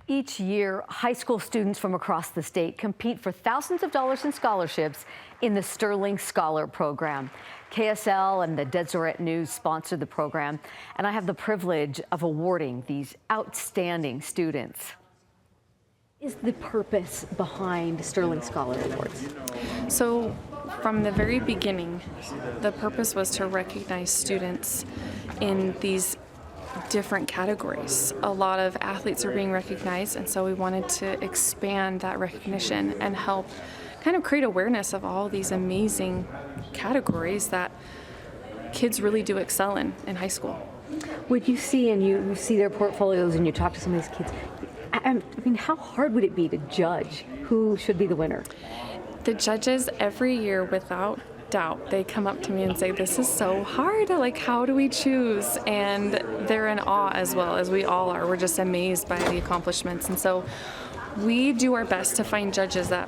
Each year, high school students from across the state compete for thousands of dollars in scholarships in the Sterling Scholar Program. KSL and the Deseret News sponsor the program, and I have the privilege of awarding these outstanding students. Is the purpose behind Sterling Scholar Awards? So from the very beginning, the purpose was to recognize students in these different categories. A lot of athletes are being recognized, and so we wanted to expand that recognition and help kind of create awareness of all these amazing categories that kids really do excel in high school. Would you see, and you see their portfolios and you talk to some of these kids, I mean, how hard would it be to judge who should be the winner? The judges every year, without doubt, they come up to me and say, this is so hard, like how do we choose? And they're in awe as well, as we all are. We're just amazed by the accomplishments. And so we do our best to find judges that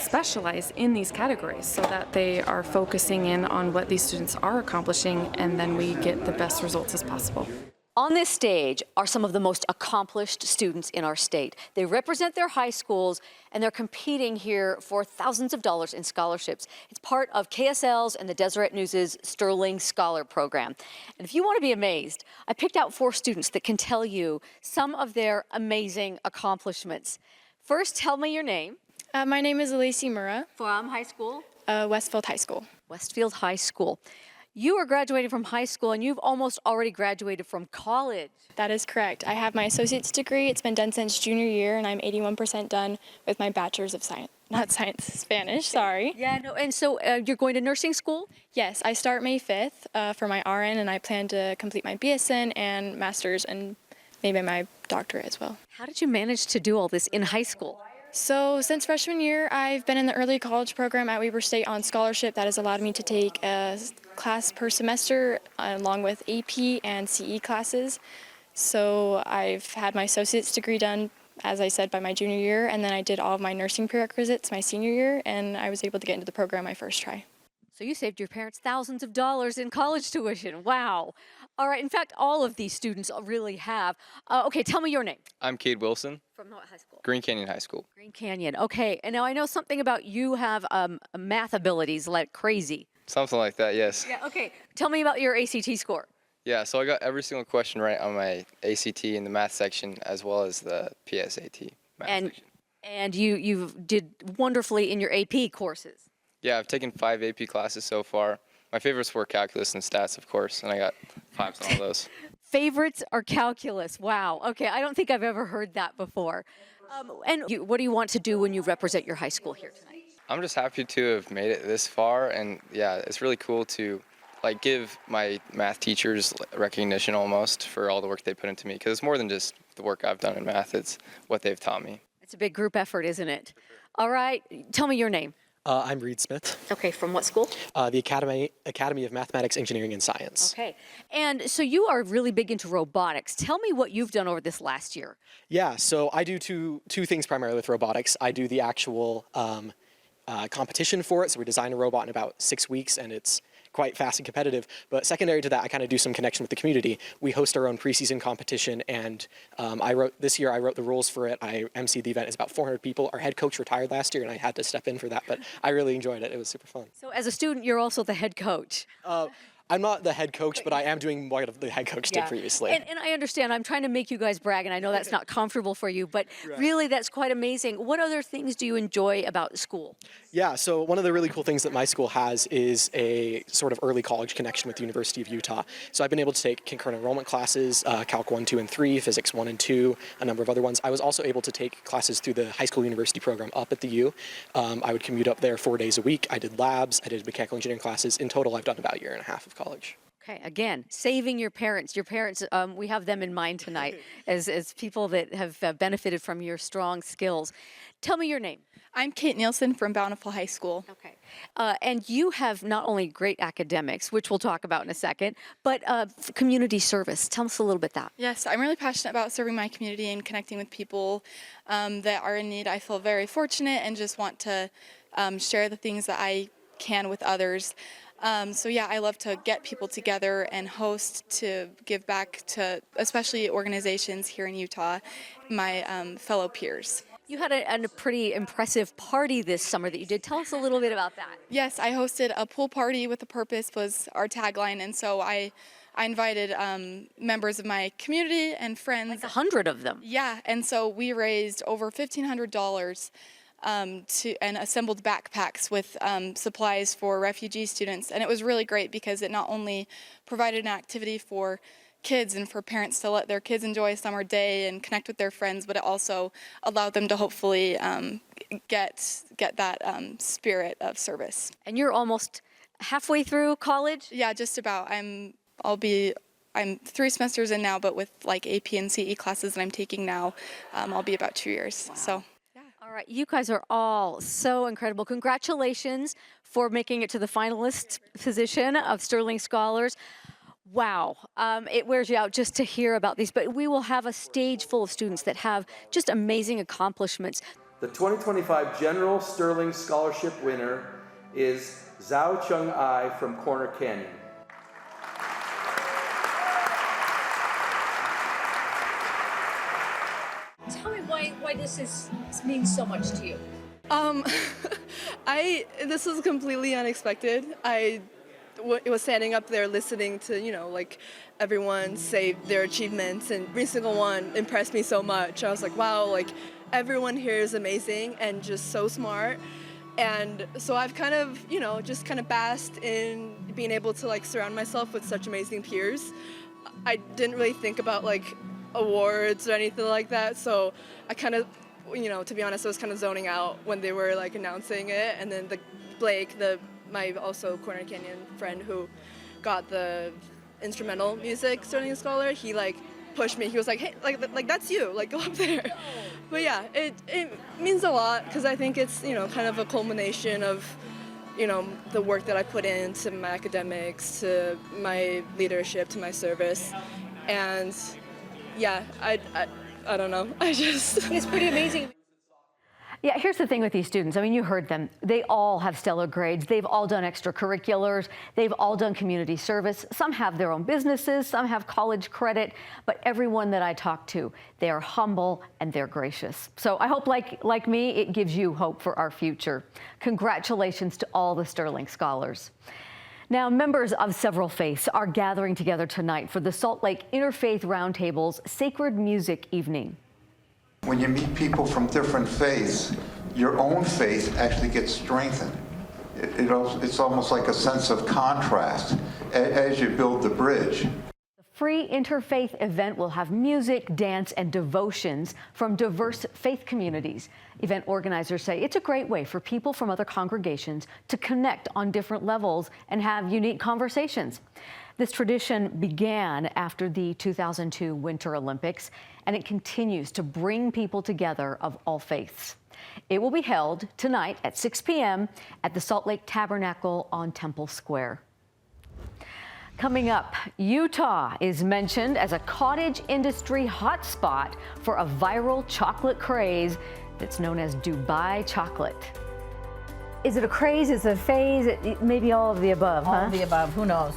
specialize in these categories so that they are focusing in on what these students are accomplishing, and then we get the best results as possible. On this stage are some of the most accomplished students in our state. They represent their high schools, and they're competing here for thousands of dollars in scholarships. It's part of KSL's and the Deseret News' Sterling Scholar Program. And if you want to be amazed, I picked out 4 students that can tell you some of their amazing accomplishments. First, tell me your name. My name is Lacey Murrah. From high school? Westfield High School. Westfield High School. You are graduating from high school, and you've almost already graduated from college. That is correct. I have my associate's degree. It's been done since junior year, and I'm 81% done with my bachelor's of science. Not science, Spanish, sorry. Yeah, no, and so you're going to nursing school? Yes, I start May 5th for my RN, and I plan to complete my BSN and master's and maybe my doctorate as well. How did you manage to do all this in high school? So since freshman year, I've been in the early college program at Weber State on scholarship. That has allowed me to take a class per semester along with AP and CE classes. So I've had my associate's degree done, as I said, by my junior year, and then I did all of my nursing prerequisites my senior year, and I was able to get into the program my first try. So you saved your parents thousands of dollars in college tuition. Wow. All right. In fact, all of these students really have. Okay, tell me your name. I'm Cade Wilson. From what high school? Green Canyon High School. Green Canyon. Okay. And now I know something about you have math abilities like crazy. Something like that, yes. Yeah. Okay. Tell me about your ACT score. Yeah, so I got every single question right on my ACT in the math section as well as the PSAT math section. And you did wonderfully in your AP courses. Yeah, I've taken 5 AP classes so far. My favorites were calculus and stats, of course, and I got 5s on all those. Favorites are calculus. Wow. Okay, I don't think I've ever heard that before. What do you want to do when you represent your high school here tonight? I'm just happy to have made it this far, and yeah, it's really cool to give my math teachers recognition almost for all the work they put into me, because it's more than just the work I've done in math, it's what they've taught me. It's a big group effort, isn't it? All right, tell me your name. I'm Reed Smith. Okay, from what school? The Academy of Mathematics, Engineering, and Science. Okay, and so you are really big into robotics. Tell me what you've done over this last year. Yeah, so I do two things primarily with robotics. I do the actual competition for it, so we design a robot in about 6 weeks, and it's quite fast and competitive. But secondary to that, I kind of do some connection with the community. We host our own preseason competition, and this year I wrote the rules for it. I emceed the event. It's about 400 people. Our head coach retired last year, and I had to step in for that, but I really enjoyed it. It was super fun. So as a student, you're also the head coach. I'm not the head coach, but I am doing what the head coach did previously. And I understand. I'm trying to make you guys brag, and I know that's not comfortable for you, but really that's quite amazing. What other things do you enjoy about school? Yeah, so one of the really cool things that my school has is a sort of early college connection with the University of Utah. So I've been able to take concurrent enrollment classes, Calc 1, 2, and 3, Physics 1 and 2, a number of other ones. I was also able to take classes through the high school university program up at the U. I would commute up there 4 days a week. I did labs, I did mechanical engineering classes. In total, I've done about a year and a half of college. Okay, again, saving your parents. Your parents, we have them in mind tonight as people that have benefited from your strong skills. Tell me your name. I'm Kate Nielsen from Bountiful High School. Okay. And you have not only great academics, which we'll talk about in a second, but community service. Tell us a little bit that. Yes, I'm really passionate about serving my community and connecting with people that are in need. I feel very fortunate and just want to share the things that I can with others. So yeah, I love to get people together and host to give back to especially organizations here in Utah, my fellow peers. You had a pretty impressive party this summer that you did. Tell us a little bit about that. Yes, I hosted a pool party with a purpose was our tagline, and so I invited members of my community and friends. Like 100 of them. Yeah, and so we raised over $1,500 and assembled backpacks with supplies for refugee students, and it was really great because it not only provided an activity for kids and for parents to let their kids enjoy a summer day and connect with their friends, but it also allowed them to hopefully get that spirit of service. And you're almost halfway through college? Yeah, just about. I'm 3 semesters in now, but with like AP and CE classes that I'm taking now, I'll be about 2 years. Wow. So. All right, you guys are all so incredible. Congratulations for making it to the finalist position of Sterling Scholars. Wow, it wears you out just to hear about these, but we will have a stage full of students that have just amazing accomplishments. The 2025 General Sterling Scholarship winner is Zhao Chung Ai from Corner Canyon. Tell me why this means so much to you. This was completely unexpected. I was standing up there listening to, like everyone say their achievements, and every single one impressed me so much. I was like, wow, like everyone here is amazing and just so smart. And so I've kind of, just kind of basked in being able to like surround myself with such amazing peers. I didn't really think about like awards or anything like that. So I kind of, to be honest, I was kind of zoning out when they were like announcing it. And then Blake, my also Corner Canyon friend who got the instrumental music Sterling Scholar, he like pushed me. He was like, hey, like that's you, like go up there. But yeah, it means a lot because I think it's, kind of a culmination of, the work that I put into my academics, to my leadership, to my service. And yeah, I don't know. It's pretty amazing. Yeah, here's the thing with these students. I mean, you heard them. They all have stellar grades. They've all done extracurriculars. They've all done community service. Some have their own businesses. Some have college credit. But everyone that I talk to, they are humble and they're gracious. So I hope, like me, it gives you hope for our future. Congratulations to all the Sterling Scholars. Now, members of several faiths are gathering together tonight for the Salt Lake Interfaith Roundtable's Sacred Music Evening. When you meet people from different faiths, your own faith actually gets strengthened. It's almost like a sense of contrast as you build the bridge. The free interfaith event will have music, dance, and devotions from diverse faith communities. Event organizers say it's a great way for people from other congregations to connect on different levels and have unique conversations. This tradition began after the 2002 Winter Olympics, and it continues to bring people together of all faiths. It will be held tonight at 6 p.m. at the Salt Lake Tabernacle on Temple Square. Coming up, Utah is mentioned as a cottage industry hotspot for a viral chocolate craze that's known as Dubai chocolate. Is it a craze? Is it a phase? Maybe all of the above, huh? All of the above. Who knows?